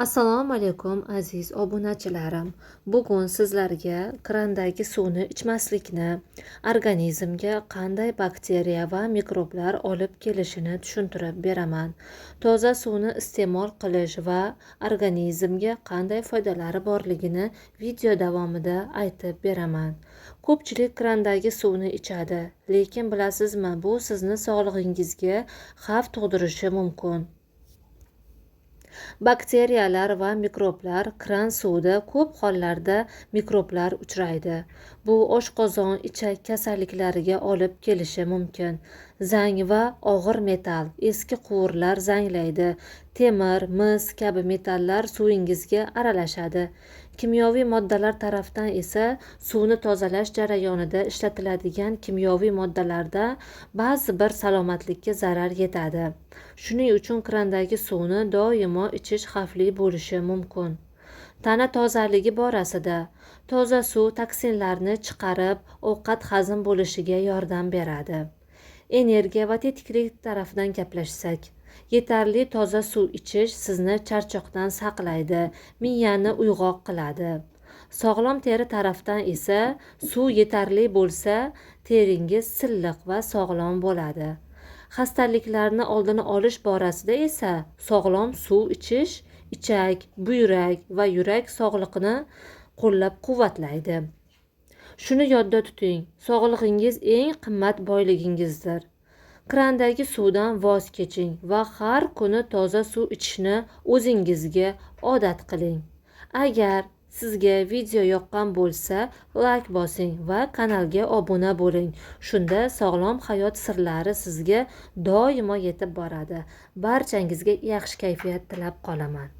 Assalomu alaykum aziz obunachilarim. Bugun sizlarga krandagi suvni ichmaslikni, organizmga qanday bakteriya va mikroblar olib kelishini tushuntirib beraman. Toza suvni iste'mol qilish va organizmga qanday foydalari borligini video davomida aytib beraman. Ko'pchilik krandagi suvni ichadi, lekin bilasizmi, bu sizni sog'lig'ingizga xavf tug'dirishi mumkin. Bakteriyalar va mikroblar kran suvida ko'p hollarda mikroblar uchraydi. Bu oshqozon, ichak kasalliklariga olib kelishi mumkin. Zang va og'ir metall, eski quvurlar zanglaydi. Temir, mis kabi metallar suvingizga aralashadi. Kimyoviy moddalar tarafdan esa suvni tozalash jarayonida ishlatiladigan kimyoviy moddalarda ba'zi bir salomatlikka zarar yetadi. Shuning uchun krandagi suvni doimo ichish xavfli bo'lishi mumkin. Tana tozaligi borasida toza suv toksinlarni chiqarib, ovqat hazm bo'lishiga yordam beradi. Energiya va tetiklik tarafidan gaplashsak, yetarli toza suv ichish sizni charchoqdan saqlaydi, miyani uyg'oq qiladi. Sog'lom teri tarafdan esa suv yetarli bo'lsa, teringiz silliq va sog'lom bo'ladi. Xastaliklarni oldini olish borasida esa sog'lom suv ichish ichak, buyrak va yurak sog'liqni qo'llab-quvvatlaydi. Shuni yodda tuting, sog'lig'ingiz eng qimmat boyligingizdir. Krandagi suvdan voz keching va har kuni toza suv ichishni o'zingizga odat qiling. Agar sizga video yoqqan bo'lsa, like bosing va kanalga obuna bo'ling. Shunda sog'lom hayot sirlari sizga doimo yetib boradi. Barchangizga yaxshi kayfiyat tilab qolaman.